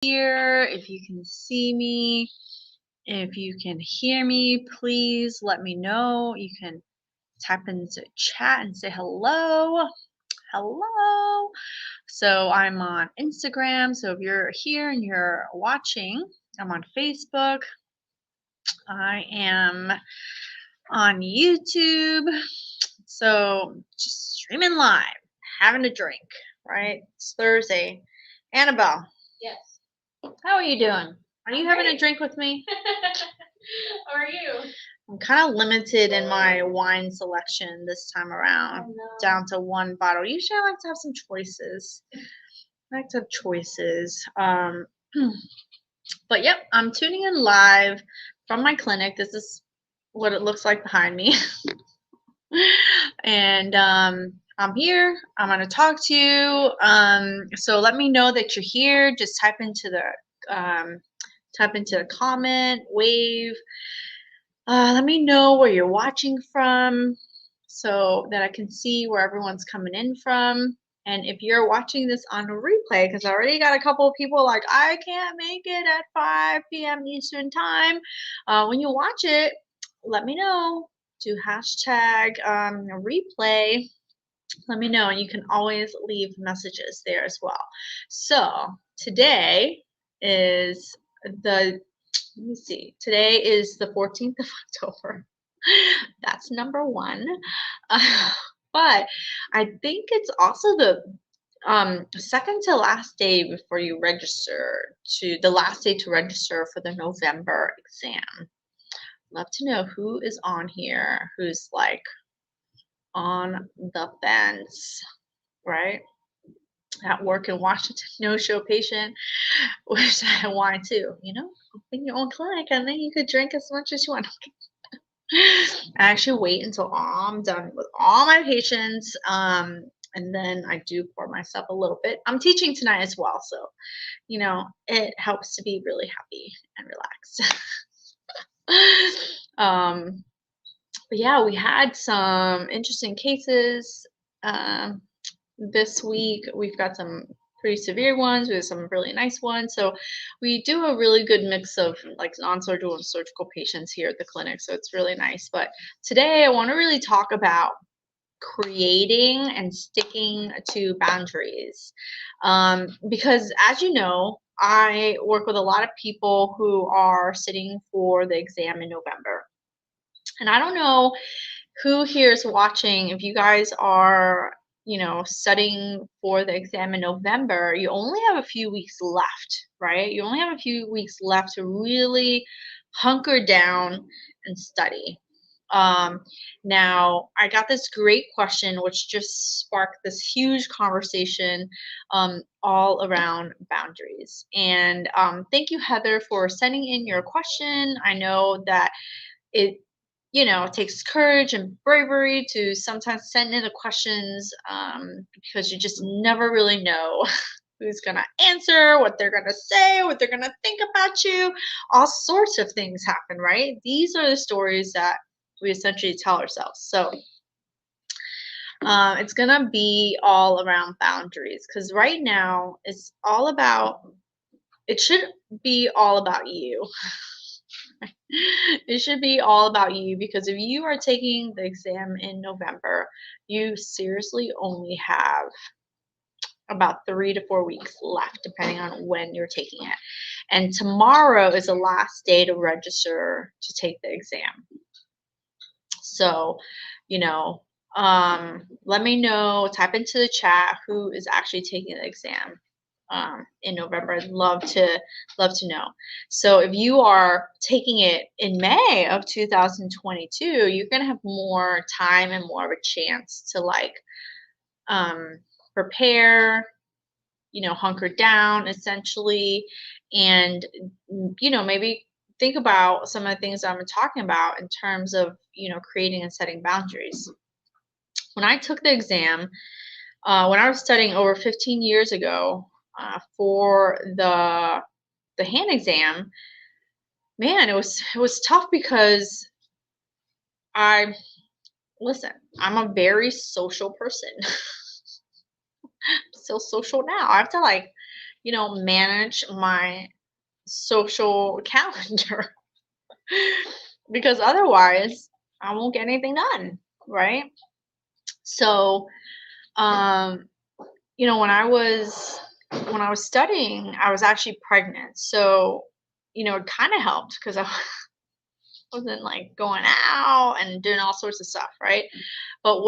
here, if you can see me, if you can hear me, please let me know. You can type into chat and say hello. Hello. So I'm on Instagram. So if you're here and you're watching, I'm on Facebook. I am on YouTube. So just streaming live, having a drink, right? It's Thursday. Annabelle. Yes. How are you doing? Are you having a drink with me? How are you? I'm kind of limited in my wine selection this time around, down to one bottle. Usually I like to have some choices. I like to have choices. But yep, I'm tuning in live from my clinic. This is what it looks like behind me. And I'm here. I'm going to talk to you. So let me know that you're here. Just type into the comment, wave. Let me know where you're watching from so that I can see where everyone's coming in from. And if you're watching this on a replay, because I already got a couple of people like, I can't make it at 5 p.m. Eastern time. When you watch it, let me know. Do hashtag replay. Let me know. And you can always leave messages there as well. So today is let me see. Today is the 14th of October. That's number one. But I think it's also the second to last day before you register the last day to register for the November exam. Love to know who is on here, who's like on the fence, right? At work in Washington, no-show patient, which I want to, open your own clinic and then you could drink as much as you want. I actually wait until I'm done with all my patients, and then I do pour myself a little bit. I'm teaching tonight as well, so it helps to be really happy and relaxed. But yeah, we had some interesting cases. This week we've got some pretty severe ones, we have some really nice ones, so we do a really good mix of like non-surgical and surgical patients here at the clinic, so it's really nice. But today I want to really talk about creating and sticking to boundaries, because as you know, I work with a lot of people who are sitting for the exam in November, and I don't know who here is watching. If you guys are, studying for the exam in November, you only have a few weeks left, right? You only have a few weeks left to really hunker down and study. Now, I got this great question, which just sparked this huge conversation all around boundaries. And thank you, Heather, for sending in your question. I know that it takes courage and bravery to sometimes send in the questions, because you just never really know who's going to answer, what they're going to say, what they're going to think about you. All sorts of things happen, right? These are the stories that we essentially tell ourselves. So it's going to be all around boundaries, because right now it should be all about you. It should be all about you, because if you are taking the exam in November, you seriously only have about 3 to 4 weeks left, depending on when you're taking it. And tomorrow is the last day to register to take the exam. So, let me know, type into the chat who is actually taking the exam in November. I'd love to know. So if you are taking it in May of 2022, you're gonna have more time and more of a chance to prepare, hunker down essentially, and maybe think about some of the things I'm talking about in terms of creating and setting boundaries. When I took the exam, when I was studying over 15 years ago, for the hand exam, man, it was tough, because I'm a very social person. I'm still social now. I have to manage my social calendar because otherwise I won't get anything done, right? So, um, when I was studying, I was actually pregnant. So, it kind of helped because I wasn't like going out and doing all sorts of stuff, right? But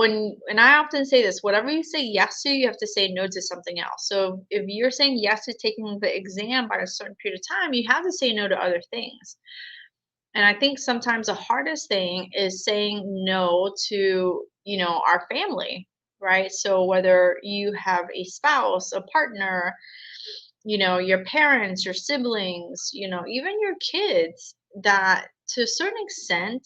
and I often say this, whatever you say yes to, you have to say no to something else. So if you're saying yes to taking the exam by a certain period of time, you have to say no to other things. And I think sometimes the hardest thing is saying no to, our family, right? So whether you have a spouse, a partner, your parents, your siblings, even your kids, that to a certain extent,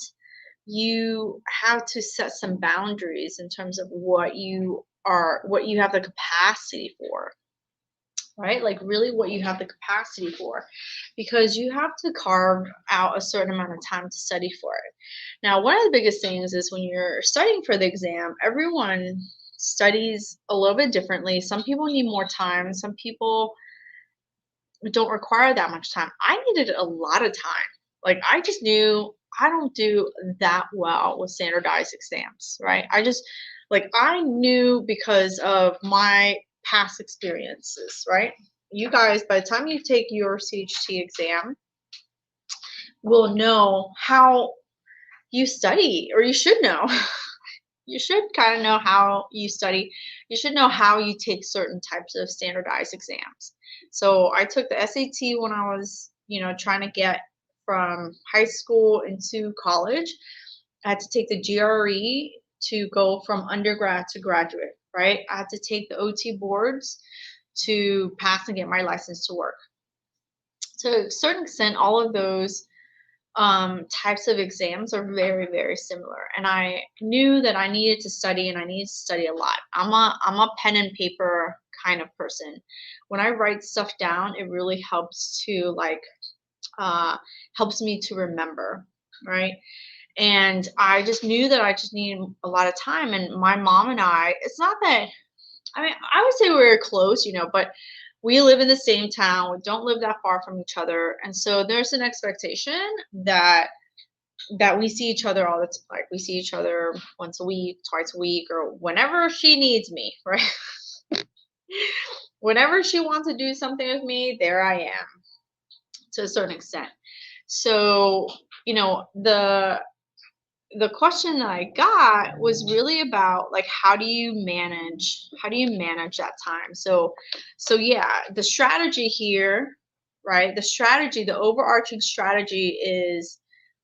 you have to set some boundaries in terms of what you have the capacity for, right? Like really what you have the capacity for, because you have to carve out a certain amount of time to study for it. Now, one of the biggest things is when you're studying for the exam, everyone studies a little bit differently. Some people need more time, some people don't require that much time. I needed a lot of time. Like I just knew I don't do that well with standardized exams, right? I knew because of my past experiences, right? You guys, by the time you take your CHT exam, will know how you study, or you should know. You should kind of know how you study. You should know how you take certain types of standardized exams. So I took the SAT when I was, trying to get from high school into college. I had to take the GRE to go from undergrad to graduate, right? I had to take the OT boards to pass and get my license to work. To a certain extent, all of those types of exams are very, very similar. And I knew that I needed to study, and I needed to study a lot. I'm a pen and paper kind of person. When I write stuff down, it really helps to helps me to remember, right? And I just knew that I just needed a lot of time. And my mom and it's not that, I mean, I would say we were close, but we live in the same town. We don't live that far from each other. And so there's an expectation that we see each other all the time. Like we see each other once a week, twice a week, or whenever she needs me, right? Whenever she wants to do something with me, there I am to a certain extent. So, the question that I got was really about like how do you manage that time? So yeah, the strategy here, right? The overarching strategy is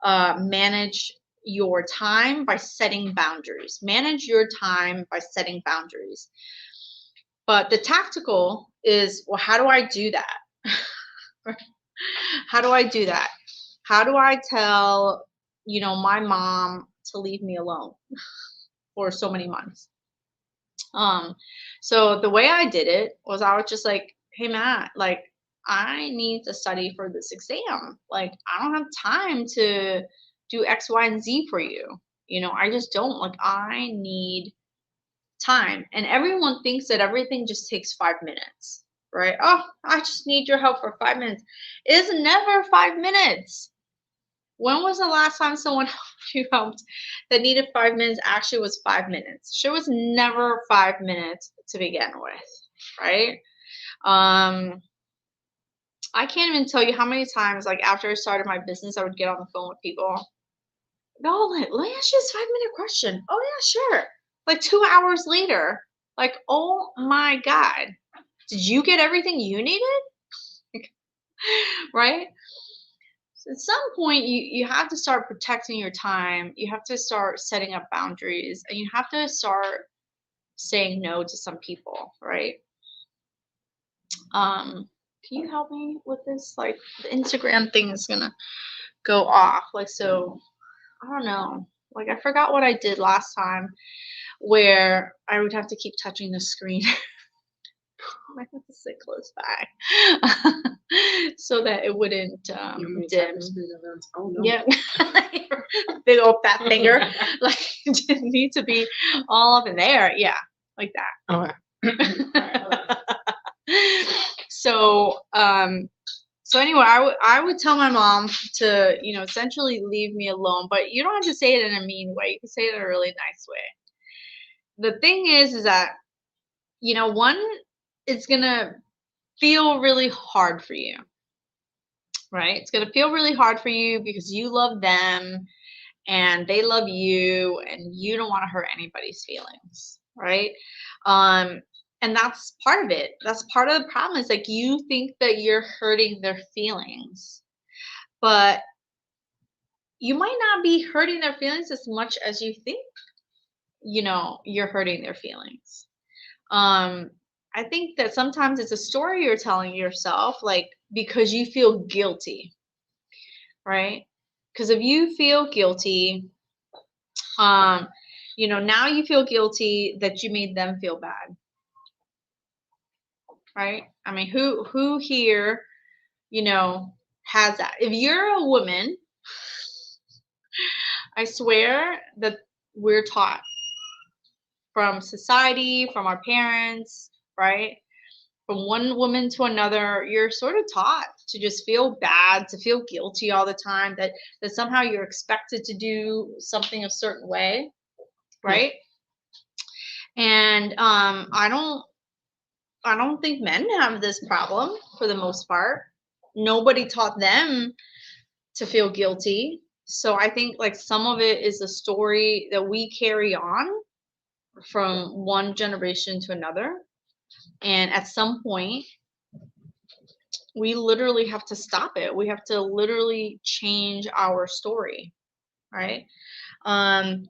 manage your time by setting boundaries. Manage your time by setting boundaries. But the tactical is, well, how do I do that? How do I do that? How do I tell, my mom to leave me alone for so many months? So the way I did it was I was just like, hey Matt, like I need to study for this exam. Like I don't have time to do X, Y, and Z for you. I just don't. Like I need time. And everyone thinks that everything just takes 5 minutes, right? Oh, I just need your help for 5 minutes. It's never 5 minutes. When was the last time someone you helped that needed 5 minutes actually was 5 minutes? She was never 5 minutes to begin with, right? I can't even tell you how many times, like after I started my business, I would get on the phone with people. No, let me ask you this 5 minute question. Oh yeah, sure. Like 2 hours later, like, oh my God, did you get everything you needed? Right? At some point you have to start protecting your time. You have to start setting up boundaries, and you have to start saying no to some people, right? Can you help me with this? Like the Instagram thing is gonna go off. Like, so I don't know. Like I forgot what I did last time where I would have to keep touching the screen. I might have to sit close by so that it wouldn't dim. Oh no. Yeah, big old fat finger. Like it didn't need to be all up in there. Yeah, like that. Okay. So anyway, I would tell my mom to, essentially leave me alone, but you don't have to say it in a mean way. You can say it in a really nice way. The thing is that, one, it's gonna feel really hard for you, right? It's gonna feel really hard for you because you love them and they love you and you don't want to hurt anybody's feelings, right? Um, and that's part of it. That's part of the problem is like you think that you're hurting their feelings, but you might not be hurting their feelings as much as you think, you're hurting their feelings. Um, I think that sometimes it's a story you're telling yourself, like because you feel guilty, right? Because if you feel guilty, um, now you feel guilty that you made them feel bad, right? I mean, who here, has that? If you're a woman, I swear that we're taught from society, from our parents, right? From one woman to another, you're sort of taught to just feel bad, to feel guilty all the time, that somehow you're expected to do something a certain way, right? And I don't think men have this problem for the most part. Nobody taught them to feel guilty. So I think like some of it is a story that we carry on from one generation to another. And at some point, we literally have to stop it. We have to literally change our story, right? Um,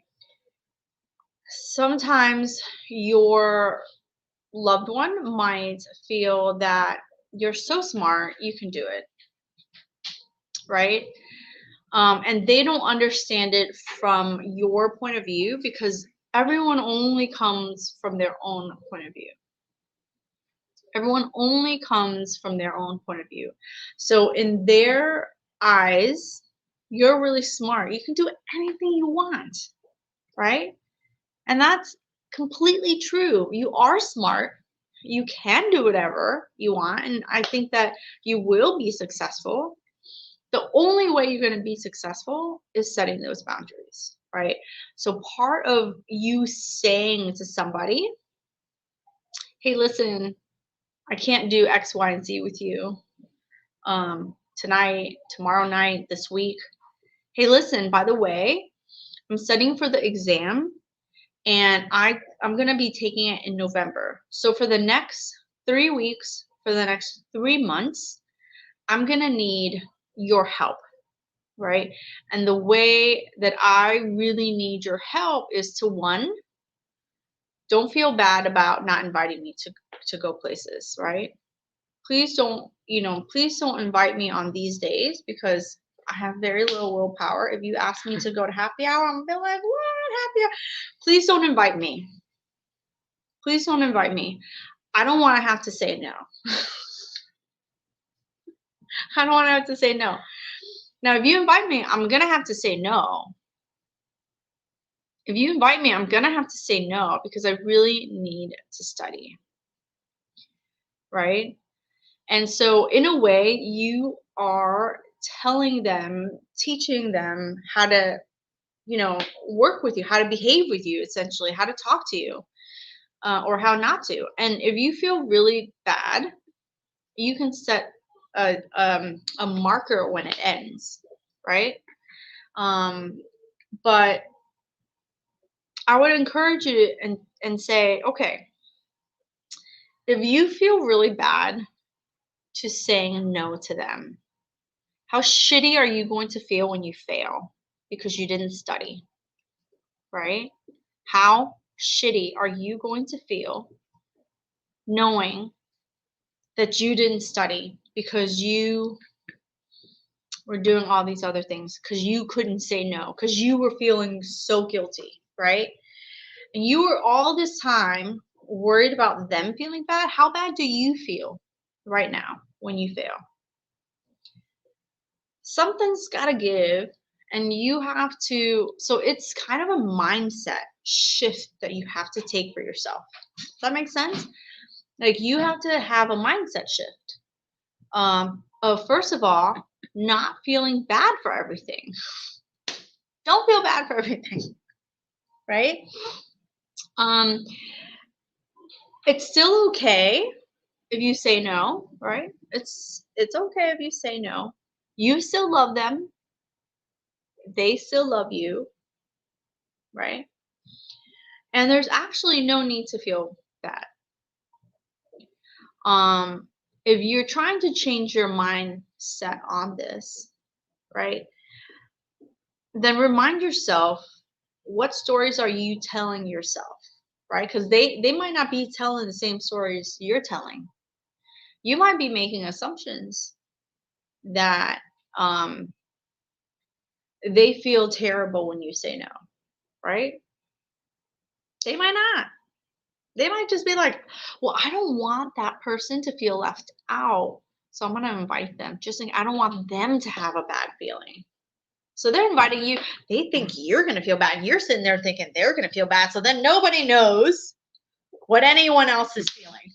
Sometimes your loved one might feel that you're so smart, you can do it, right? And they don't understand it from your point of view because everyone only comes from their own point of view. Everyone only comes from their own point of view. So in their eyes, you're really smart. You can do anything you want, right? And that's completely true. You are smart. You can do whatever you want. And I think that you will be successful. The only way you're going to be successful is setting those boundaries, right? So part of you saying to somebody, hey, listen, I can't do X, Y, and Z with you tonight, tomorrow night, this week. Hey, listen, by the way, I'm studying for the exam and I'm going to be taking it in November. So for the next 3 weeks, for the next 3 months, I'm going to need your help, right? And the way that I really need your help is to, one, don't feel bad about not inviting me to go places, right? Please don't invite me on these days because I have very little willpower. If you ask me to go to happy hour, I'm gonna be like, what happy hour? Please don't invite me. Please don't invite me. I don't want to have to say no. I don't want to have to say no. Now, if you invite me, I'm gonna have to say no. If you invite me, I'm gonna have to say no because I really need to study, right? And so, in a way, you are telling them, teaching them how to, work with you, how to behave with you, essentially, how to talk to you, or how not to. And if you feel really bad, you can set a marker when it ends, right? Um, but I would encourage you to, and say, okay, if you feel really bad to saying no to them, how shitty are you going to feel when you fail because you didn't study, right? How shitty are you going to feel knowing that you didn't study because you were doing all these other things, because you couldn't say no, because you were feeling so guilty, right? And you were all this time worried about them feeling bad. How bad do you feel right now when you fail? Something's got to give, and you have to. So it's kind of a mindset shift that you have to take for yourself. Does that make sense? Like you have to have a mindset shift. First of all, not feeling bad for everything. Don't feel bad for everything, right? It's still okay if you say no, right? It's okay if you say no. You still love them. They still love you, right? And there's actually no need to feel bad. If you're trying to change your mindset on this, right? Then remind yourself, what stories are you telling yourself, right? Because they might not be telling the same stories you're telling. You might be making assumptions that they feel terrible when you say no, right? They might not. They might just be like, well, I don't want that person to feel left out. So I'm going to invite them. Just think, I don't want them to have a bad feeling. So they're inviting you. They think you're going to feel bad. And you're sitting there thinking they're going to feel bad. So then nobody knows what anyone else is feeling.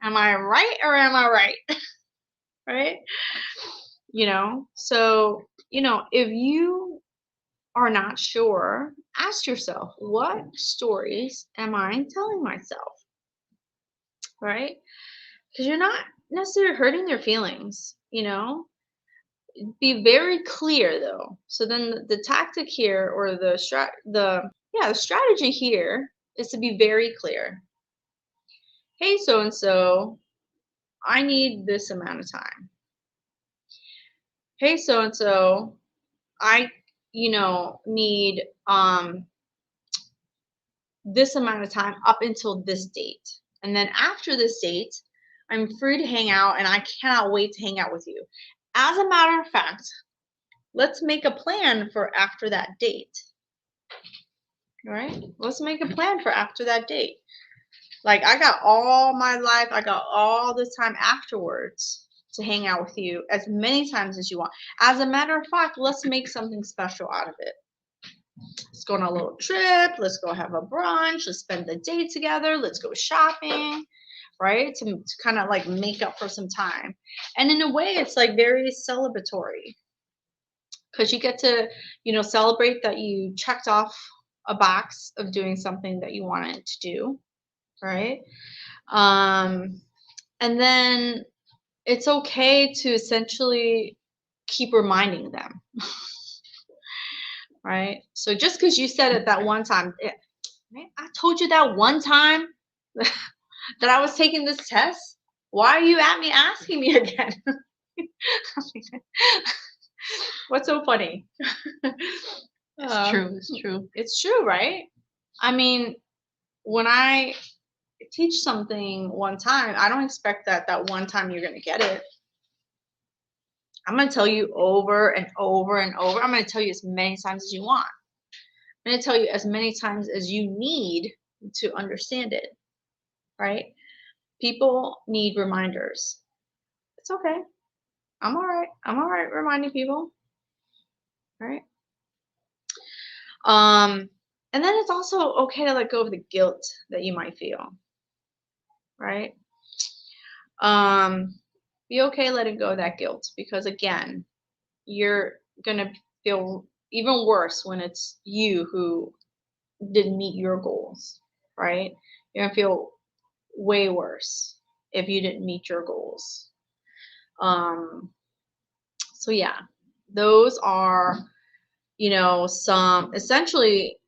Am I right or am I right? Right? So, if you are not sure, ask yourself, what stories am I telling myself? Right? Because you're not necessarily hurting their feelings, Be very clear though. So then the tactic here, or the strategy here is to be very clear. Hey, so and so, I need this amount of time. Hey, so and so, I need this amount of time up until this date. And then after this date, I'm free to hang out and I cannot wait to hang out with you. As a matter of fact, let's make a plan for after that date. All right? Let's make a plan for after that date. Like, I got all my life, I got all this time afterwards to hang out with you as many times as you want. As a matter of fact, let's make something special out of it. Let's go on a little trip. Let's go have a brunch. Let's spend the day together. Let's go shopping, right? To kind of like make up for some time. And in a way, it's like very celebratory because you get to, celebrate that you checked off a box of doing something that you wanted to do, right? And then it's okay to essentially keep reminding them. Right? So just because you said it that one time, I told you that one time that I was taking this test. Why are you at me asking me again? What's so funny? It's true. It's true. It's true, right? I mean, when I teach something one time, I don't expect that one time you're going to get it. I'm going to tell you over and over and over. I'm going to tell you as many times as you want. I'm going to tell you as many times as you need to understand it, right? People need reminders. It's okay. I'm all right. I'm all right reminding people, right? And then it's also okay to let go of the guilt that you might feel, right? Be okay letting go of that guilt because again, you're gonna feel even worse when it's you who didn't meet your goals, right? You're gonna feel way worse if you didn't meet your goals. So yeah, those are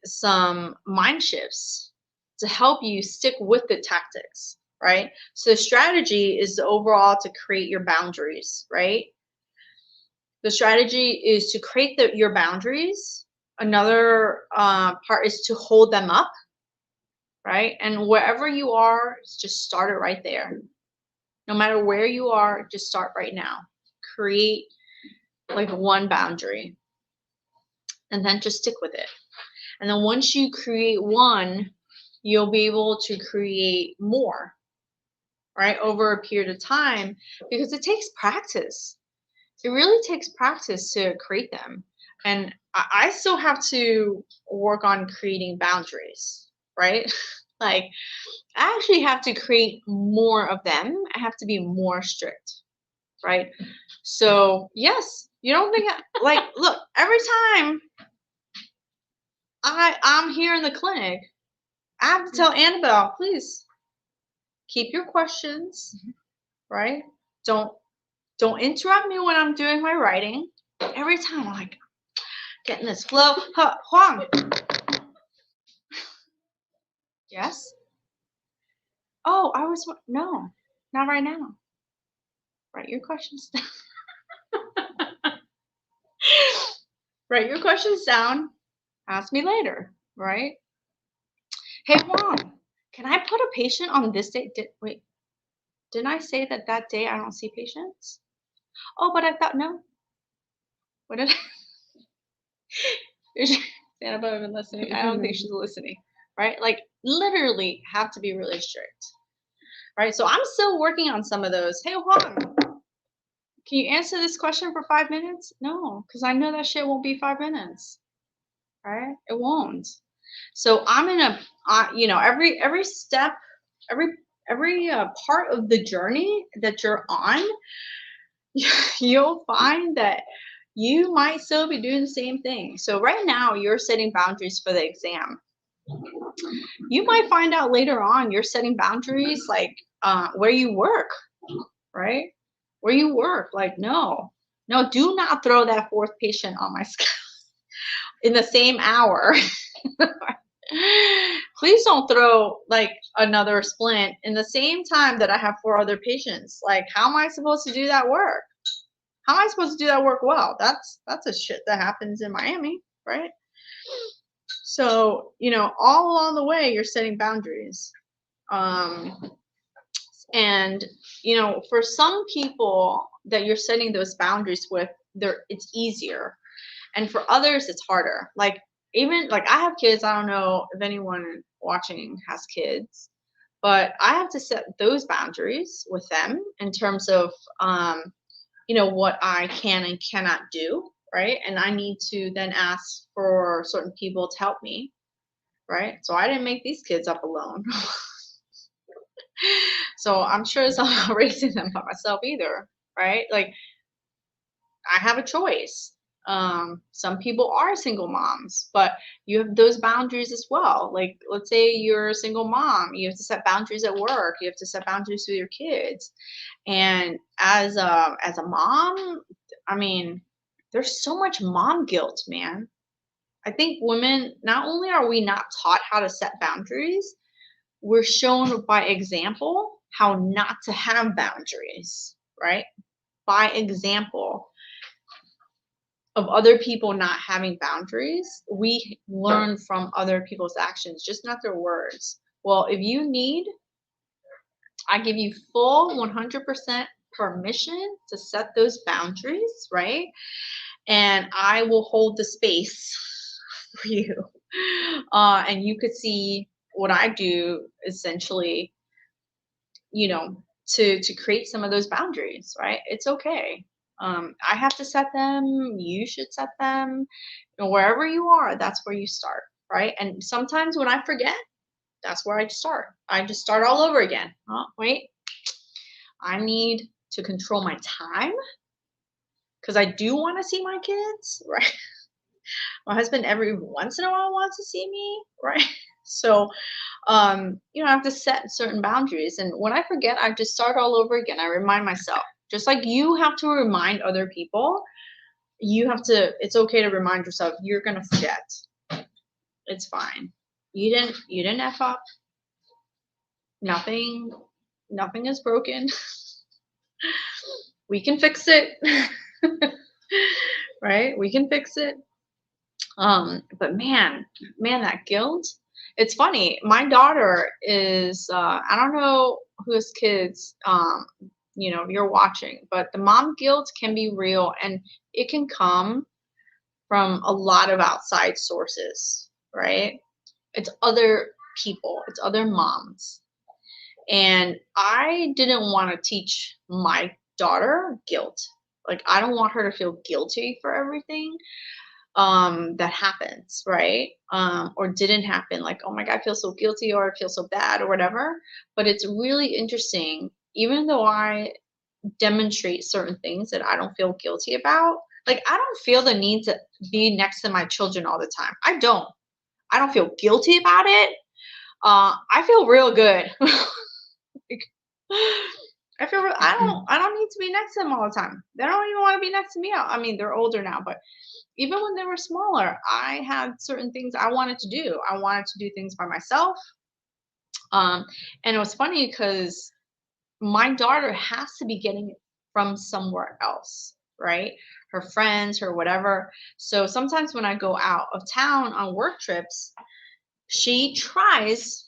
some mind shifts to help you stick with the tactics, right? So the strategy is overall to create your boundaries, right? The strategy is to create your boundaries. Another part is to hold them up, right? And wherever you are, just start it right there. No matter where you are, just start right now. Create like one boundary and then just stick with it. And then once you create one, you'll be able to create more, right? Over a period of time because it takes practice. It really takes practice to create them. And I still have to work on creating boundaries, right? Like, I actually have to create more of them. I have to be more strict, right? So, yes, you don't think like, look, every time I'm here in the clinic, I have to tell Annabelle, please keep your questions, right? Don't don't interrupt me when I'm doing my writing. Every time I'm like getting this flow. Hoang. Yes. Oh, no, not right now. Write your questions down. Write your questions down. Ask me later, right? Hey, Hoang, can I put a patient on this day? Wait, didn't I say that day I don't see patients? Oh, but I thought no. What did I? Is Annabelle even listening? I don't think she's listening, right? Like, literally have to be really strict, right? So I'm still working on some of those. Hey, Hoang, can you answer this question for 5 minutes? No, because I know that shit won't be 5 minutes, right? It won't. So I'm in a, every step, every part of the journey that you're on, you'll find that you might still be doing the same thing. So right now you're setting boundaries for the exam. You might find out later on you're setting boundaries like where you work, right? Where you work, like no, do not throw that fourth patient on my schedule in the same hour. Please don't throw like another splint in the same time that I have 4 other patients. Like, how am I supposed to do that work? How am I supposed to do that work well? That's a shit that happens in Miami, right? So, all along the way, you're setting boundaries. And, for some people that you're setting those boundaries with, it's easier. And for others, it's harder. Like, even like I have kids. I don't know if anyone watching has kids, but I have to set those boundaries with them in terms of, what I can and cannot do, right? And I need to then ask for certain people to help me, right? So I didn't make these kids up alone. So I'm sure it's not raising them by myself either, right? Like, I have a choice. Some people are single moms, but you have those boundaries as well. Like, let's say you're a single mom, you have to set boundaries at work, you have to set boundaries with your kids. And as a mom, I mean, there's so much mom guilt, man. I think women, not only are we not taught how to set boundaries, we're shown by example how not to have boundaries, right? By example of other people not having boundaries, we learn from other people's actions, just not their words. Well, if you need, I give you full 100% permission to set those boundaries, right? And I will hold the space for you. And you could see what I do essentially, to create some of those boundaries, right? It's okay. I have to set them. You should set them. Wherever you are, that's where you start, right? And sometimes when I forget, that's where I start. I just start all over again. Oh, wait, I need to control my time because I do want to see my kids, right? My husband every once in a while wants to see me, right? So, I have to set certain boundaries. And when I forget, I just start all over again. I remind myself, just like you have to remind other people, it's okay to remind yourself, you're going to forget. It's fine. You didn't F up. Nothing is broken. We can fix it. Right? We can fix it. But man, that guilt. It's funny. My daughter is, I don't know whose kids, you're watching, but the mom guilt can be real and it can come from a lot of outside sources, right? It's other people, it's other moms. And I didn't want to teach my daughter guilt. Like, I don't want her to feel guilty for everything. that happens, right? Or didn't happen, like, oh my God, I feel so guilty or I feel so bad or whatever. But it's really interesting, even though I demonstrate certain things that I don't feel guilty about. Like, I don't feel the need to be next to my children all the time. I don't. I don't feel guilty about it. I feel real good. Like, I don't need to be next to them all the time. They don't even want to be next to me. I mean, they're older now, but even when they were smaller, I had certain things I wanted to do. I wanted to do things by myself. Um, and it was funny because my daughter has to be getting it from somewhere else, right? Her friends, her whatever. So sometimes when I go out of town on work trips, she tries,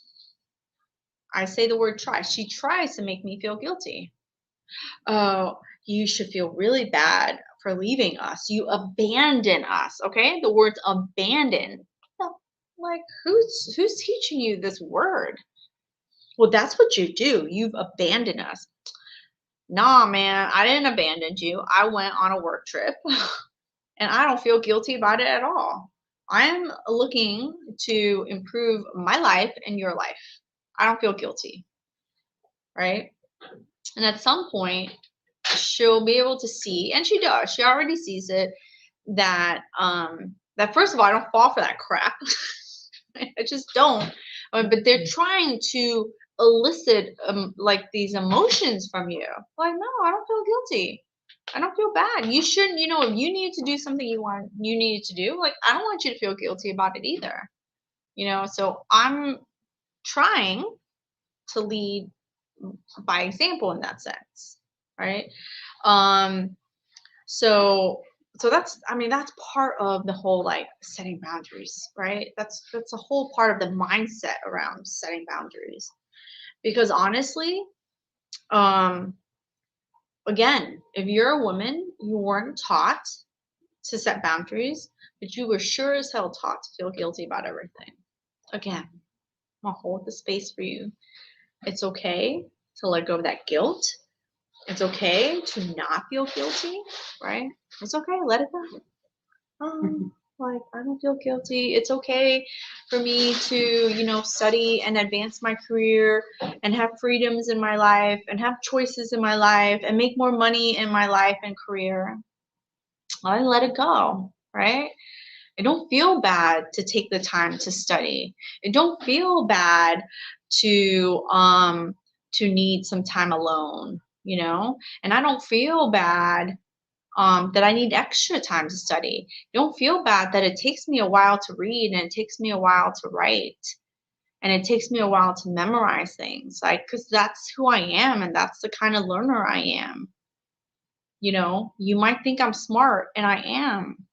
I say the word try, she tries to make me feel guilty. Oh, you should feel really bad for leaving us. You abandon us. Okay. The words abandon. Well, like, who's teaching you this word? Well, that's what you do. You've abandoned us. Nah, man, I didn't abandon you. I went on a work trip and I don't feel guilty about it at all. I'm looking to improve my life and your life. I don't feel guilty, right? And at some point, she'll be able to see, and she does, she already sees it, that that first of all, I don't fall for that crap. I just don't. But they're trying to elicit like these emotions from you. Like, no, I don't feel guilty. I don't feel bad. You shouldn't, if you need to do something you needed to do, like, I don't want you to feel guilty about it either. So I'm trying to lead by example in that sense, right? Um, so that's, I mean, that's part of the whole, like, setting boundaries, right? That's a whole part of the mindset around setting boundaries. Because honestly, um, again, if you're a woman, you weren't taught to set boundaries, but you were sure as hell taught to feel guilty about everything. Again, I'm gonna hold the space for you. It's okay to let go of that guilt. It's okay to not feel guilty, right? It's okay, let it go. Like, I don't feel guilty. It's okay for me to, study and advance my career and have freedoms in my life and have choices in my life and make more money in my life and career. I let it go, right? I don't feel bad to take the time to study. I don't feel bad to need some time alone, and I don't feel bad that I need extra time to study. Don't feel bad that it takes me a while to read and it takes me a while to write and it takes me a while to memorize things, like, because that's who I am and that's the kind of learner I am. You might think I'm smart, and I am,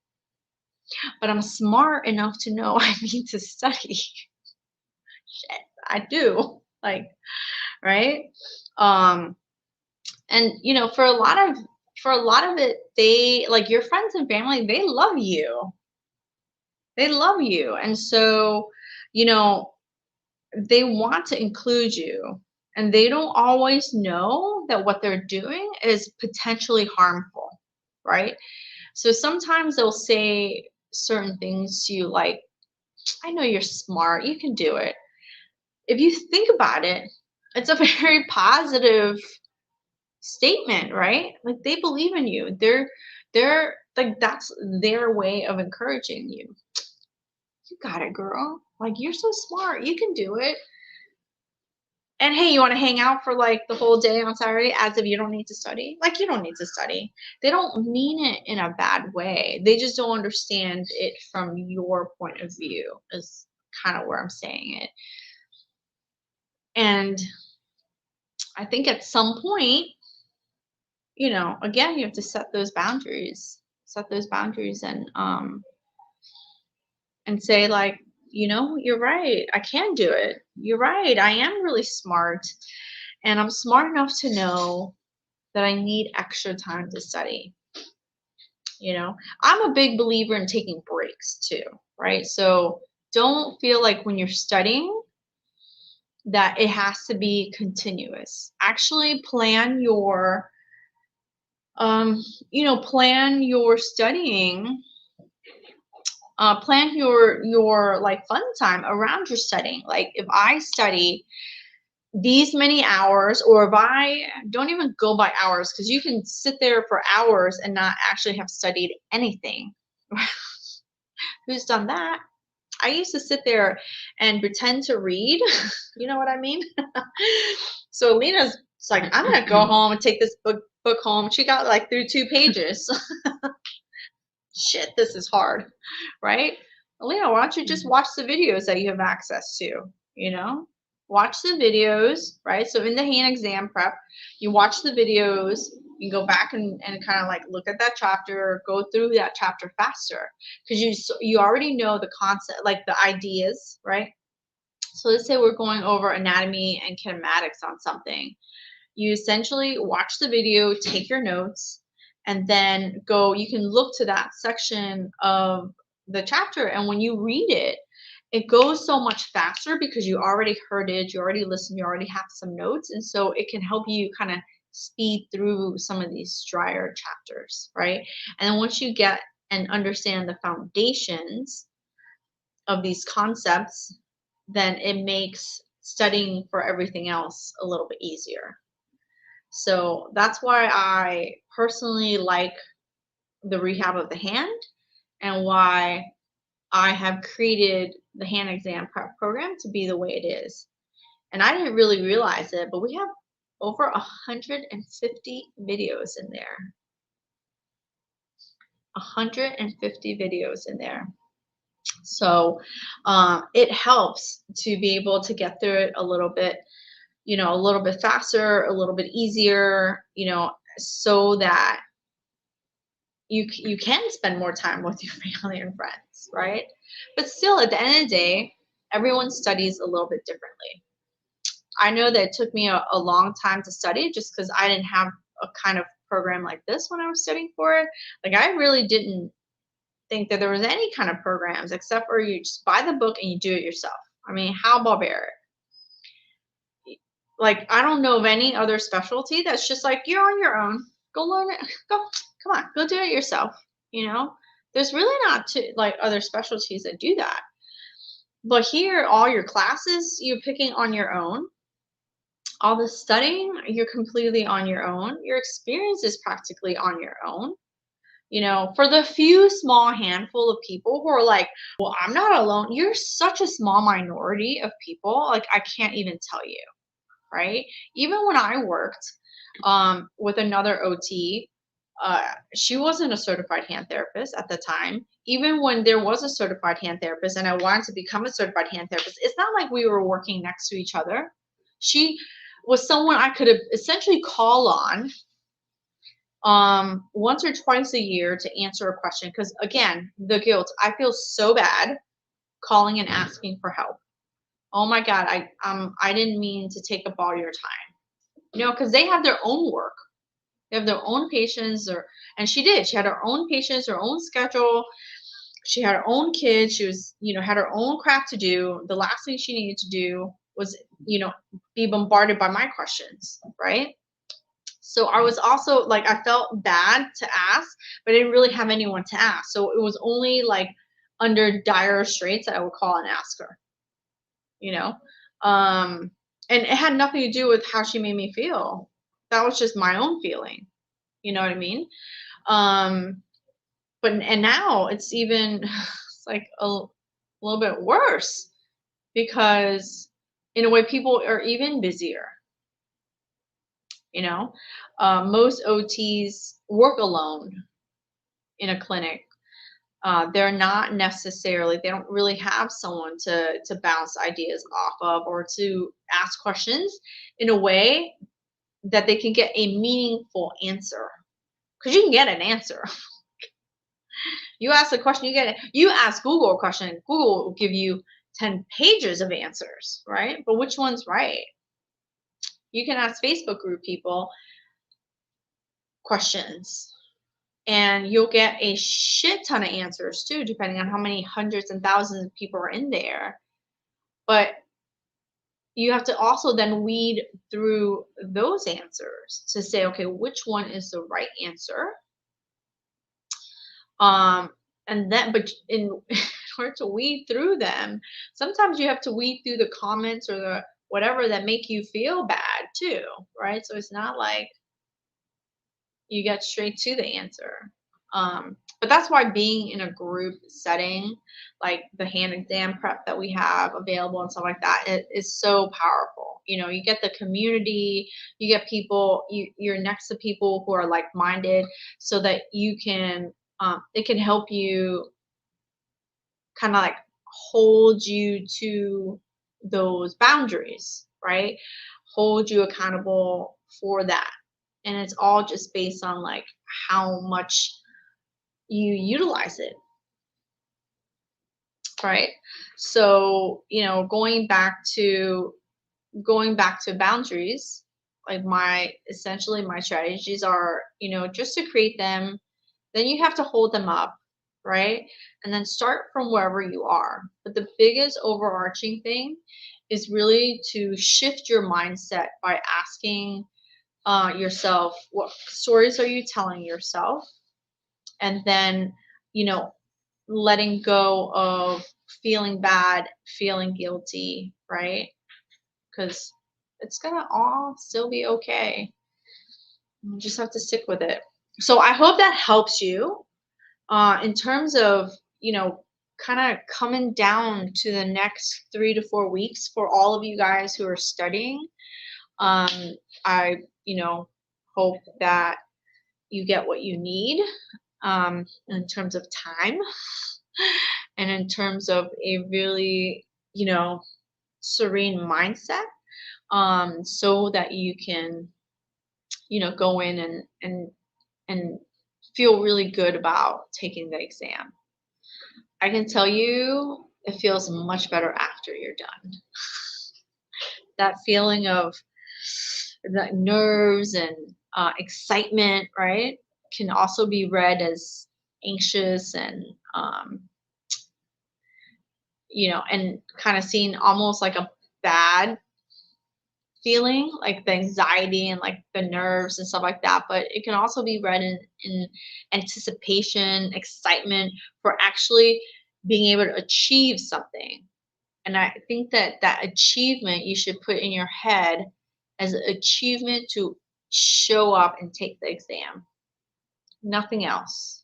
but I'm smart enough to know I need to study. Shit, I do. Like, right? Um, and for a lot of it, they, like, your friends and family, they love you. They love you. And so, you know, they want to include you. And they don't always know that what they're doing is potentially harmful, right? So sometimes they'll say certain things to you like, I know you're smart, you can do it. If you think about it, it's a very positive statement, right? Like, they believe in you. They're like, that's their way of encouraging you. You got it, girl. Like, you're so smart. You can do it. And hey, you want to hang out for like the whole day on Saturday as if you don't need to study? Like, you don't need to study. They don't mean it in a bad way. They just don't understand it from your point of view, is kind of where I'm saying it. And I think at some point, again, you have to set those boundaries. Set those boundaries and say, like, you're right. I can do it. You're right. I am really smart. And I'm smart enough to know that I need extra time to study. I'm a big believer in taking breaks too, right? So don't feel like when you're studying that it has to be continuous. Actually plan your plan your studying Plan your like fun time around your studying. Like if I study these many hours, or if I don't even go by hours, because you can sit there for hours and not actually have studied anything. Who's done that? I used to sit there and pretend to read. You know what I mean? So Lena's like, I'm gonna go home and take this book home. She got like through 2 pages. Shit, this is hard, right? Lena, why don't you just watch the videos that you have access to? You know, watch the videos, right? So in the hand exam prep, you watch the videos. You go back and kind of like look at that chapter, go through that chapter faster, because you already know the concept, like the ideas, right? So let's say we're going over anatomy and kinematics on something. You essentially watch the video, take your notes, and then go. You can look to that section of the chapter, and when you read it, it goes so much faster because you already heard it, you already listened, you already have some notes, and so it can help you kind of speed through some of these drier chapters, right? And then once you get and understand the foundations of these concepts, then it makes studying for everything else a little bit easier. So that's why I personally like the rehab of the hand, and why I have created the hand exam prep program to be the way it is. And I didn't really realize it, but we have over 150 videos in there. 150 videos in there. So it helps to be able to get through it a little bit, a little bit faster, a little bit easier, so that you can spend more time with your family and friends, right? But still, at the end of the day, everyone studies a little bit differently. I know that it took me a long time to study, just because I didn't have a kind of program like this when I was studying for it. Like, I really didn't think that there was any kind of programs, except for you just buy the book and you do it yourself. I mean, how barbaric. Like, I don't know of any other specialty that's just like, you're on your own. Go learn it. Go, come on, go do it yourself. There's really not like other specialties that do that. But here, all your classes you're picking on your own. All the studying, you're completely on your own. Your experience is practically on your own. For the few small handful of people who are like, well, I'm not alone. You're such a small minority of people. Like, I can't even tell you. Right? Even when I worked with another OT, she wasn't a certified hand therapist at the time. Even when there was a certified hand therapist and I wanted to become a certified hand therapist, it's not like we were working next to each other. She was someone I could have essentially call on once or twice a year to answer a question. Because again, the guilt, I feel so bad calling and asking for help. Oh my God, I didn't mean to take up all your time. Because they have their own work. They have their own patients, and she did. She had her own patients, her own schedule. She had her own kids. She was, had her own crap to do. The last thing she needed to do was, be bombarded by my questions, right? So I was also like, I felt bad to ask, but I didn't really have anyone to ask. So it was only like under dire straits that I would call and ask her, and it had nothing to do with how she made me feel. That was just my own feeling. You know what I mean? And now it's even it's like a little bit worse, because in a way people are even busier. Most OTs work alone in a clinic. They're not necessarily, they don't really have someone to bounce ideas off of, or to ask questions in a way that they can get a meaningful answer. Because you can get an answer. You ask a question, you get it. You ask Google a question, Google will give you 10 pages of answers, right? But which one's right? You can ask Facebook group people questions, and you'll get a shit ton of answers too, depending on how many hundreds and thousands of people are in there. But you have to also then weed through those answers to say, okay, which one is the right answer? And then, but in order to weed through them, sometimes you have to weed through the comments or the whatever that make you feel bad too, right? So it's not like you get straight to the answer. But that's why being in a group setting, like the hand exam prep that we have available and stuff like that, it is so powerful. You know, you get the community, you get people, you're next to people who are like-minded, so that you can, it can help you kind of like hold you to those boundaries, right? Hold you accountable for that. And it's all just based on like how much you utilize it, right? So, you know, going back to boundaries, like my essentially my strategies are, you know, just to create them, then you have to hold them up, right? And then start from wherever you are. But the biggest overarching thing is really to shift your mindset by asking yourself, what stories are you telling yourself? And then, you know, letting go of feeling bad, feeling guilty, right? Because it's gonna all still be okay. You just have to stick with it. So I hope that helps you in terms of, you know, kind of coming down to the next 3 to 4 weeks for all of you guys who are studying. Um, I, you know, hope that you get what you need in terms of time and in terms of a really, you know, serene mindset, so that you can, you know, go in and feel really good about taking the exam. I can tell you it feels much better after you're done. That feeling of the nerves and excitement, right, can also be read as anxious and, you know, and kind of seen almost like a bad feeling, like the anxiety and like the nerves and stuff like that. But it can also be read in anticipation, excitement for actually being able to achieve something. And I think that that achievement you should put in your head as an achievement to show up and take the exam, nothing else.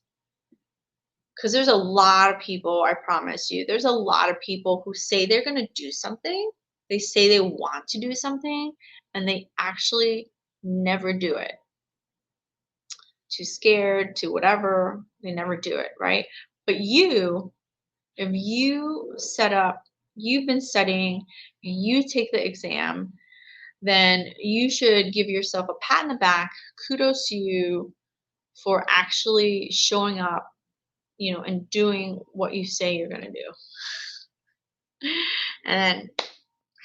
Because there's a lot of people, I promise you, there's a lot of people who say they're going to do something. They say they want to do something and they actually never do it. Too scared, to whatever, they never do it, right? But you, if you set up, you've been studying, you take the exam, then you should give yourself a pat in the back. Kudos to you for actually showing up, you know, and doing what you say you're going to do. And then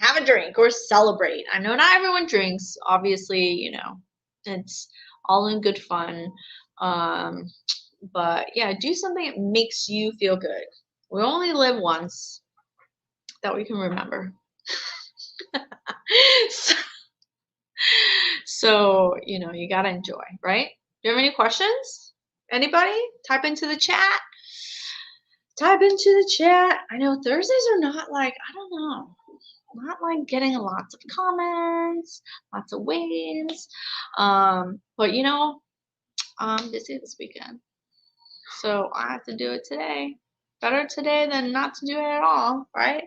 have a drink or celebrate. I know not everyone drinks, obviously, you know, it's all in good fun. Um, but yeah, do something that makes you feel good. We only live once, that we can remember. so, so, you know, you got to enjoy, right? Do you have any questions? Anybody? Type into the chat. Type into the chat. I know Thursdays are not like, I don't know, not like getting lots of comments, lots of waves. But you know, I'm busy this weekend. So I have to do it today. Better today than not to do it at all, right?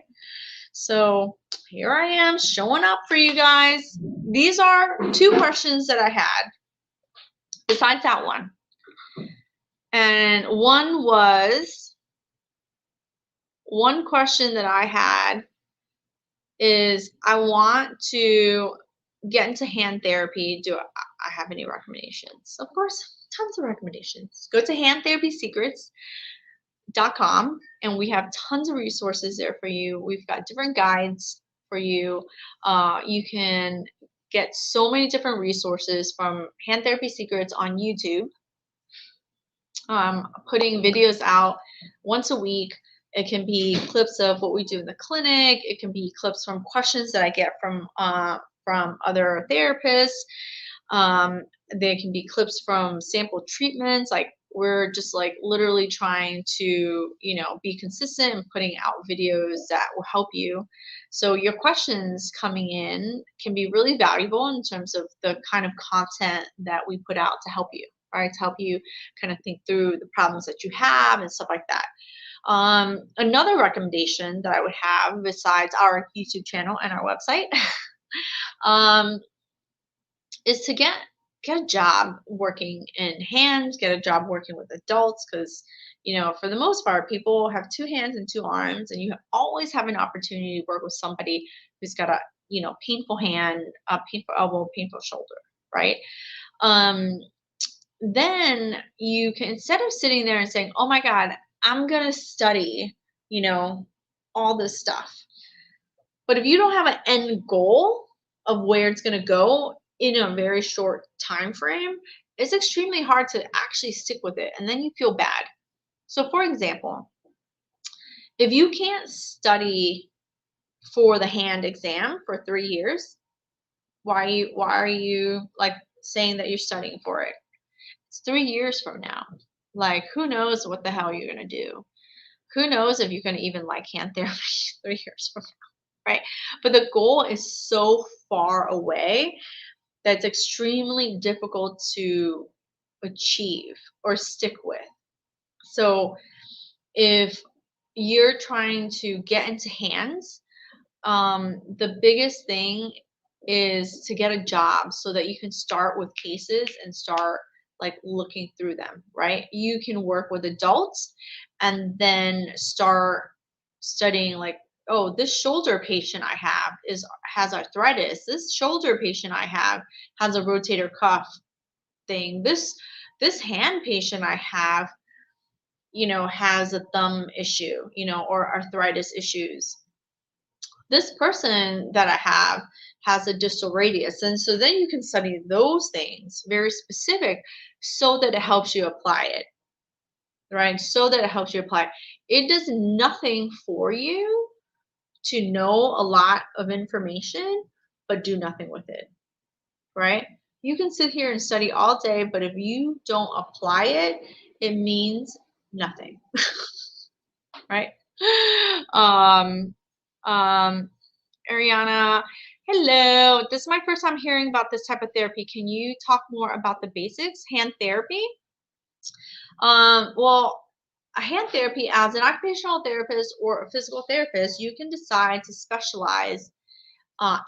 So here I am showing up for you guys. These are 2 questions that I had besides that one. And one question that I had is, I want to get into hand therapy. Do I have any recommendations? Of course, tons of recommendations. Go to handtherapysecrets.com and we have tons of resources there for you. We've got different guides for you. You can get so many different resources from Hand Therapy Secrets on YouTube. Putting videos out once a week. It can be clips of what we do in the clinic. It can be clips from questions that I get from other therapists. There can be clips from sample treatments, like We're just like literally trying to, be consistent and putting out videos that will help you. So your questions coming in can be really valuable in terms of the kind of content that we put out to help you, right? To help you kind of think through the problems that you have and stuff like that. Another recommendation that I would have besides our YouTube channel and our website um, is to get a job working in hands, get a job working with adults, because for the most part, people have two hands and two arms, and you always have an opportunity to work with somebody who's got a painful hand, a painful elbow, painful shoulder, right? Um, then you can, instead of sitting there and saying, "Oh my God, I'm gonna study," you know, all this stuff. But if you don't have an end goal of where it's going to go in a very short time frame, it's extremely hard to actually stick with it, and then you feel bad. So for example, if you can't study for the hand exam for 3 years, why are you like saying that you're studying for it? It's 3 years from now. Like, who knows what the hell you're going to do? Who knows if you're going to even like hand therapy 3 years from now, right? But the goal is so far away that's extremely difficult to achieve or stick with. So if you're trying to get into hands, the biggest thing is to get a job so that you can start with cases and start like looking through them, right? You can work with adults and then start studying like, oh, this shoulder patient I have has arthritis. This shoulder patient I have has a rotator cuff thing. This hand patient I have, has a thumb issue, or arthritis issues. This person that I have has a distal radius. And so then you can study those things very specific so that it helps you apply it, right? So that it helps you apply it. It does nothing for you to know a lot of information, but do nothing with it, right? You can sit here and study all day, but if you don't apply it, it means nothing, right? Um, um, Ariana, hello. This is my first time hearing about this type of therapy. Can you talk more about the basics? Hand therapy? Well, a hand therapy, as an occupational therapist or a physical therapist, you can decide to specialize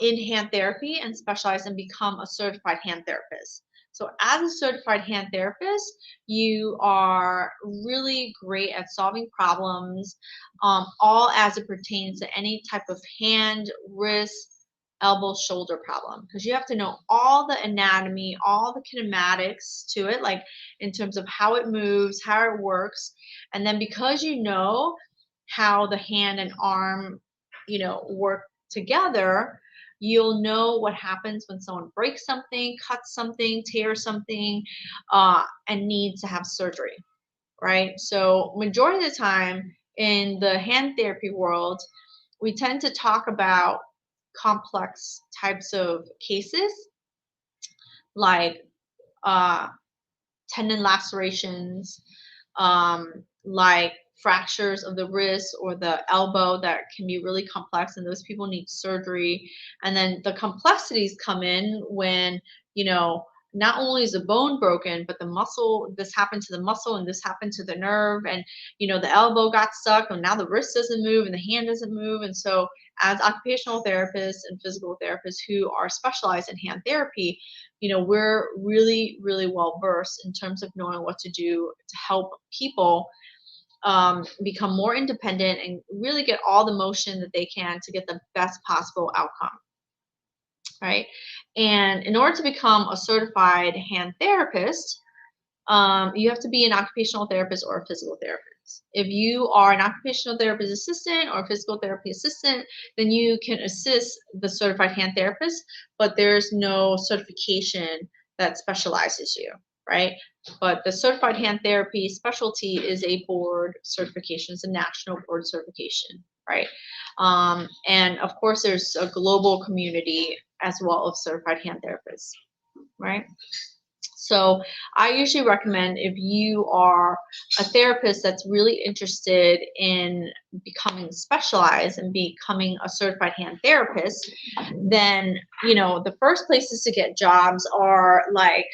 in hand therapy and specialize and become a certified hand therapist. So, as a certified hand therapist, you are really great at solving problems, all as it pertains to any type of hand, wrist, elbow, shoulder problem. Because you have to know all the anatomy, all the kinematics to it, like in terms of how it moves, how it works. And then because you know how the hand and arm, work together, you'll know what happens when someone breaks something, cuts something, tears something, and needs to have surgery, right? So majority of the time in the hand therapy world, we tend to talk about complex types of cases like uh, tendon lacerations, like fractures of the wrist or the elbow that can be really complex, and those people need surgery. And then the complexities come in when, not only is the bone broken, but the muscle, this happened to the muscle and this happened to the nerve, and, the elbow got stuck and now the wrist doesn't move and the hand doesn't move. And so, as occupational therapists and physical therapists who are specialized in hand therapy, we're really, really well versed in terms of knowing what to do to help people become more independent and really get all the motion that they can to get the best possible outcome, right? And in order to become a certified hand therapist, you have to be an occupational therapist or a physical therapist. If you are an occupational therapist assistant or a physical therapy assistant, then you can assist the certified hand therapist, but there's no certification that specializes you, right? But the certified hand therapy specialty is a board certification, it's a national board certification, right? And of course, there's a global community as well of certified hand therapists, right? So I usually recommend, if you are a therapist that's really interested in becoming specialized and becoming a certified hand therapist, then, the first places to get jobs are like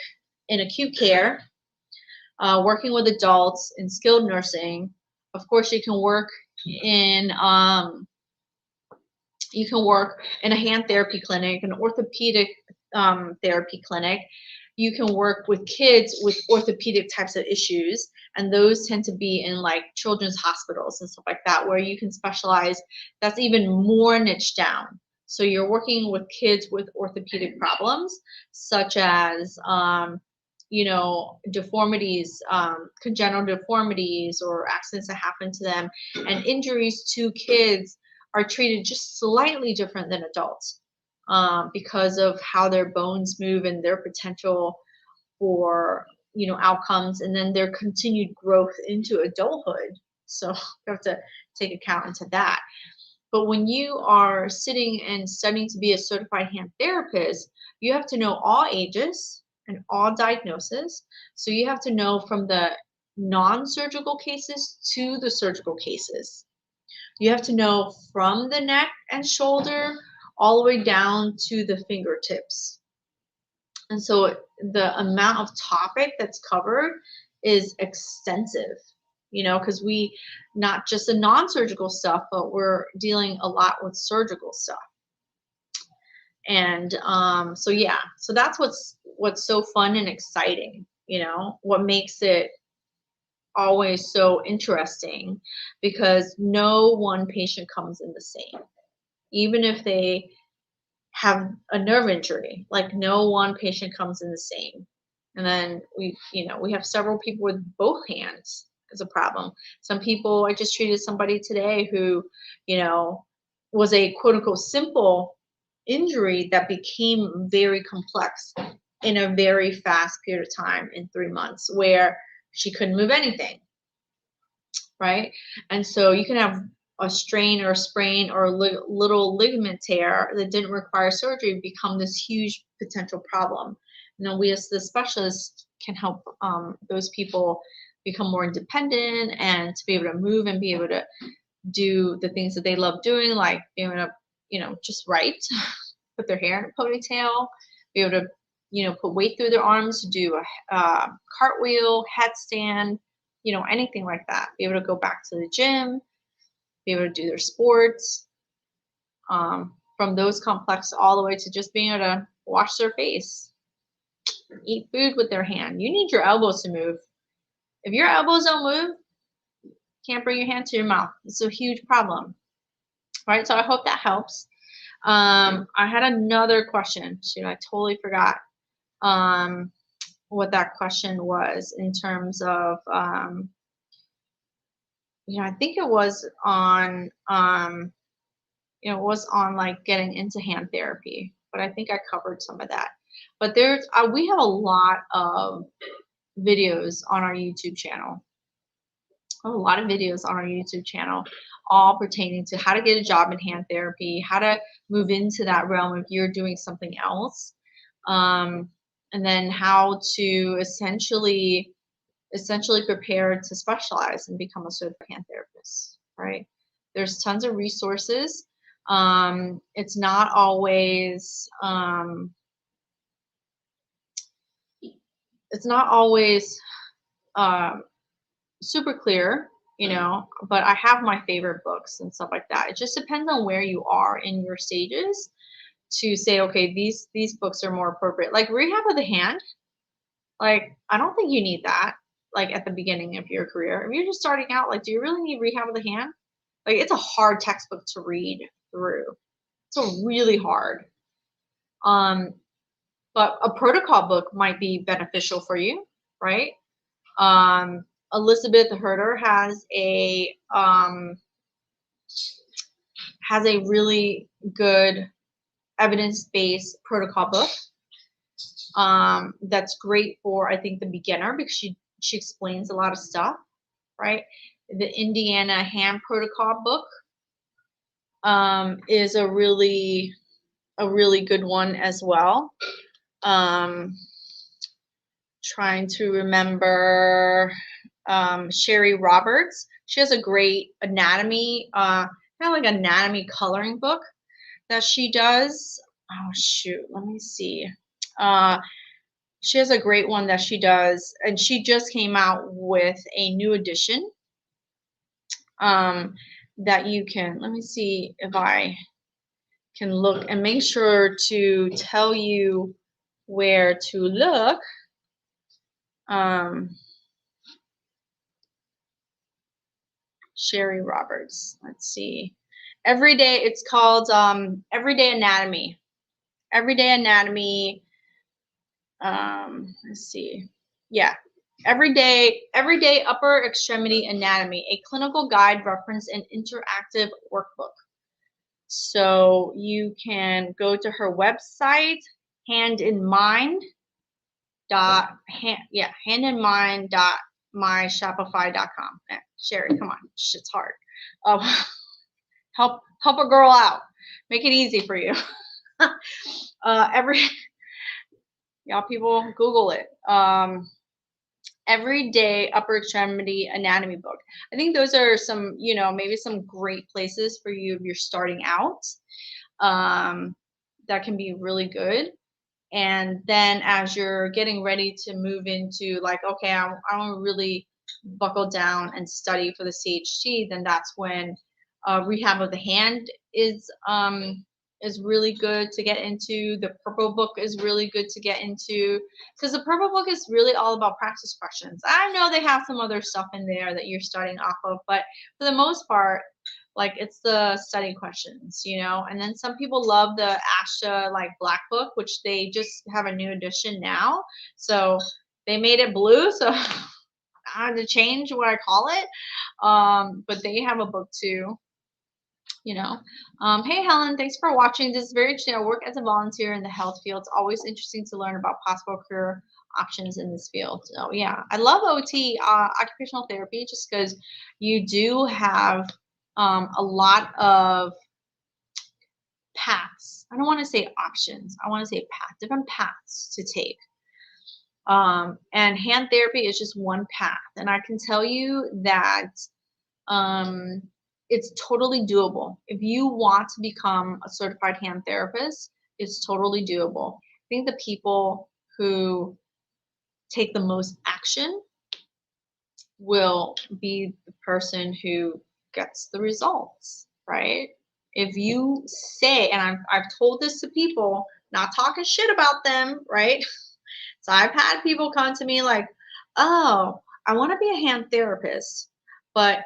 in acute care, working with adults in skilled nursing. Of course, you can work in a hand therapy clinic, an orthopedic therapy clinic. You can work with kids with orthopedic types of issues, and those tend to be in like children's hospitals and stuff like that, where you can specialize. That's even more niche down. So you're working with kids with orthopedic problems, such as deformities, congenital deformities, or accidents that happen to them, and injuries to kids are treated just slightly different than adults, because of how their bones move and their potential for outcomes, and then their continued growth into adulthood. So you have to take account into that. But when you are sitting and studying to be a certified hand therapist, you have to know all ages and all diagnoses. So you have to know from the non-surgical cases to the surgical cases. You have to know from the neck and shoulder all the way down to the fingertips. And so the amount of topic that's covered is extensive, because we, not just the non-surgical stuff, but we're dealing a lot with surgical stuff. And so yeah, so that's what's so fun and exciting, what makes it always so interesting, because no one patient comes in the same. Even if they have a nerve injury, like no one patient comes in the same. And then we have several people with both hands as a problem. Some people, I just treated somebody today who, was a quote unquote simple injury that became very complex in a very fast period of time, in 3 months, where she couldn't move anything. Right? And so you can have a strain or a sprain or a little ligament tear that didn't require surgery become this huge potential problem. We as the specialists can help those people become more independent and to be able to move and be able to do the things that they love doing, like being able to, just write, put their hair in a ponytail, be able to, put weight through their arms, do a cartwheel, headstand, anything like that. Be able to go back to the gym, be able to do their sports, from those complex all the way to just being able to wash their face, eat food with their hand. You need your elbows to move. If your elbows don't move, you can't bring your hand to your mouth. It's a huge problem. All right, so I hope that helps. I had another question. Shoot, I totally forgot what that question was in terms of I think it was on like getting into hand therapy, but I think I covered some of that. But there's we have a lot of videos on our YouTube channel. All pertaining to how to get a job in hand therapy, how to move into that realm if you're doing something else, and then how to essentially prepare to specialize and become a certified hand therapist, right? There's tons of resources. It's not always super clear, but I have my favorite books and stuff like that. It just depends on where you are in your stages to say, okay, these books are more appropriate. Like Rehab of the Hand, like I don't think you need that, like at the beginning of your career. If you're just starting out, like, do you really need Rehab of the Hand? Like, it's a hard textbook to read through. It's really hard. But a protocol book might be beneficial for you, right? Elizabeth Herder has a really good evidence-based protocol book that's great for, I think, the beginner, because she explains a lot of stuff, right? The Indiana Hand Protocol book is a really good one as well. trying to remember Sherry Roberts. She has a great anatomy, kind of like anatomy coloring book that she does. Oh shoot, let me see. She has a great one that she does, and she just came out with a new edition that you can, let me see if I can look and make sure to tell you where to look. Sherry Roberts, let's see. Everyday, it's called Everyday Anatomy. Everyday Anatomy, let's see. Yeah. Everyday Upper Extremity Anatomy, a clinical guide, reference, and interactive workbook. So you can go to her website, handinmind.myshopify.com. Sherry, come on, shit's hard. Help a girl out. Make it easy for you. Y'all people, Google it. Everyday Upper Extremity Anatomy book. I think those are some, maybe some great places for you if you're starting out. That can be really good. And then as you're getting ready to move into like, okay, I want to really buckle down and study for the CHT, then that's when Rehab of the Hand is really good to get into. The Purple Book is really good to get into, because the Purple Book is really all about practice questions. I know they have some other stuff in there that you're starting off of, but for the most part, like, it's the study questions, and then some people love the ASHA like Black Book, which they just have a new edition now, so they made it blue, so I had to change what I call it, but they have a book too. Hey Helen, thanks for watching. This is very interesting. I work as a volunteer in the health field. It's always interesting to learn about possible career options in this field. So yeah, I love OT, occupational therapy, just because you do have a lot of paths. I don't want to say options. I want to say different paths to take. And hand therapy is just one path. And I can tell you that it's totally doable. If you want to become a certified hand therapist, it's totally doable. I think the people who take the most action will be the person who gets the results, right? If you say, and I've told this to people, not talking shit about them, right? So I've had people come to me like, oh, I want to be a hand therapist, but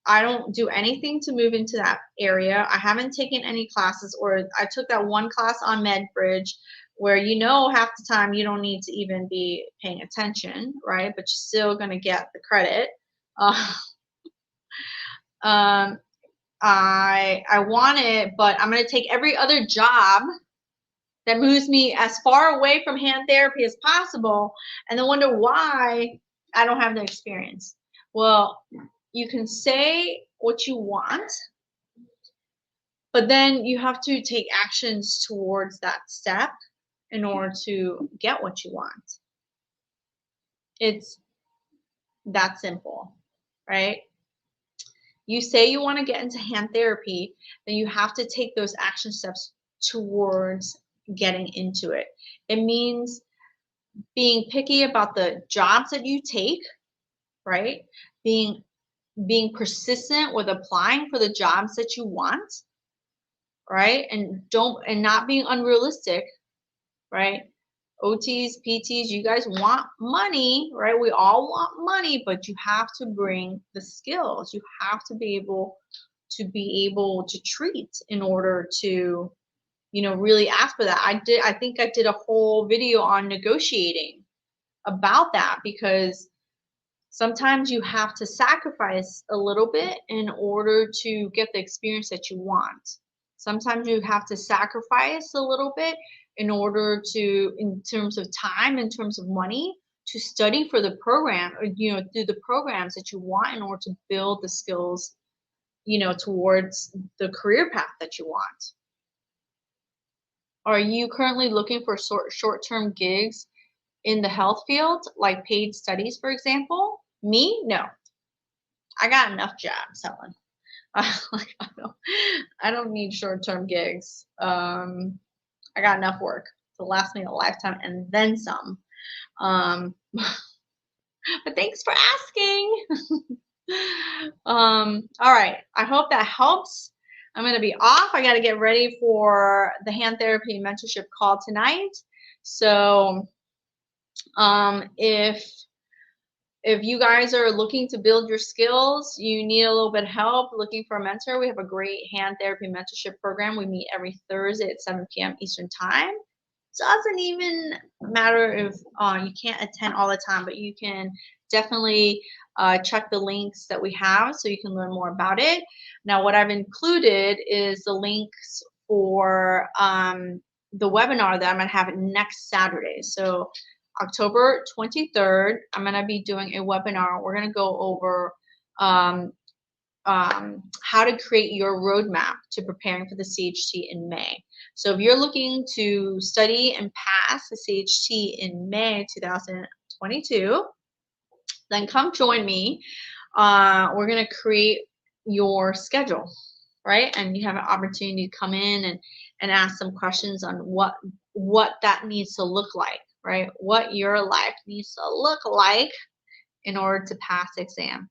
I don't do anything to move into that area. I haven't taken any classes, or I took that one class on MedBridge where half the time you don't need to even be paying attention, right? But you're still going to get the credit. I want it, but I'm going to take every other job that moves me as far away from hand therapy as possible, and then wonder why I don't have the experience. Well, you can say what you want, but then you have to take actions towards that step in order to get what you want. It's that simple, right? You say you want to get into hand therapy, then you have to take those action steps towards getting into it. It means being picky about the jobs that you take, right? Being persistent with applying for the jobs that you want, right? And not being unrealistic, right? OTs, PTs, you guys want money, right? We all want money, but you have to bring the skills. You have to be able to treat in order to, really ask for that. I think I did a whole video on negotiating about that, because sometimes you have to sacrifice a little bit in order to get the experience that you want. Sometimes you have to sacrifice a little bit in order to, in terms of time, in terms of money, to study for the program, or, do the programs that you want in order to build the skills, towards the career path that you want. Are you currently looking for short-term gigs in the health field, like paid studies, for example. Me, no. I got enough jobs, Helen. I don't need short-term gigs. I got enough work to last me a lifetime and then some. But thanks for asking. All right. I hope that helps. I'm going to be off. I got to get ready for the hand therapy mentorship call tonight. So if you guys are looking to build your skills, you need a little bit of help looking for a mentor, we have a great hand therapy mentorship program. We meet every Thursday at 7 p.m. Eastern Time. So it doesn't even matter if you can't attend all the time, but you can definitely check the links that we have so you can learn more about it. Now, what I've included is the links for the webinar that I'm going to have next Saturday. So October 23rd, I'm going to be doing a webinar. We're going to go over how to create your roadmap to preparing for the CHT in May. So if you're looking to study and pass the CHT in May 2022, then come join me. We're going to create your schedule, right? And you have an opportunity to come in and ask some questions on what that needs to look like, right? What your life needs to look like in order to pass the exam.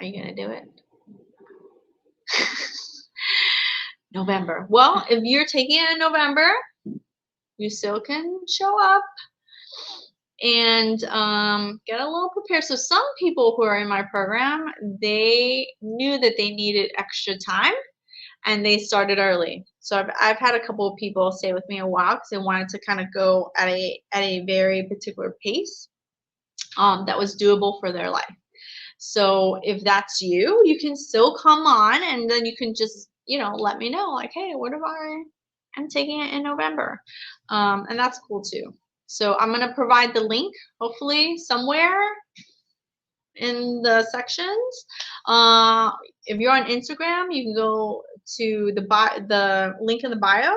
Are you going to do it? November. Well, if you're taking it in November, you still can show up and get a little prepared. So some people who are in my program, they knew that they needed extra time and they started early. So I've had a couple of people stay with me a while because they wanted to kind of go at a very particular pace that was doable for their life. So if that's you, you can still come on and then you can just, let me know like, hey, what if I'm taking it in November? And that's cool too. So I'm going to provide the link, hopefully somewhere in the sections. If you're on Instagram, you can go to the link in the bio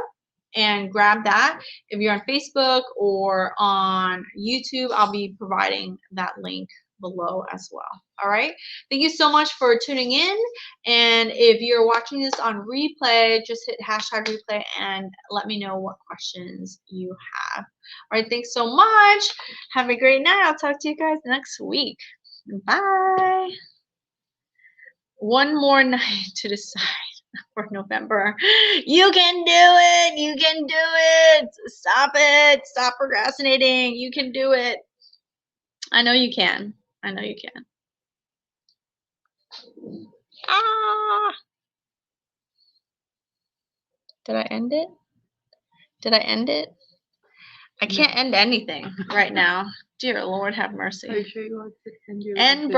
and grab that. If you're on Facebook or on YouTube, I'll be providing that link below as well. All right. Thank you so much for tuning in. And if you're watching this on replay, just hit #replay and let me know what questions you have. All right. Thanks so much. Have a great night. I'll talk to you guys next week. Bye. One more night to decide for November. You can do it. You can do it. Stop it. Stop procrastinating. You can do it. I know you can. I know you can. Did I end it? Did I end it? I can't end anything right now. Dear Lord, have mercy. Are you sure you want to end your End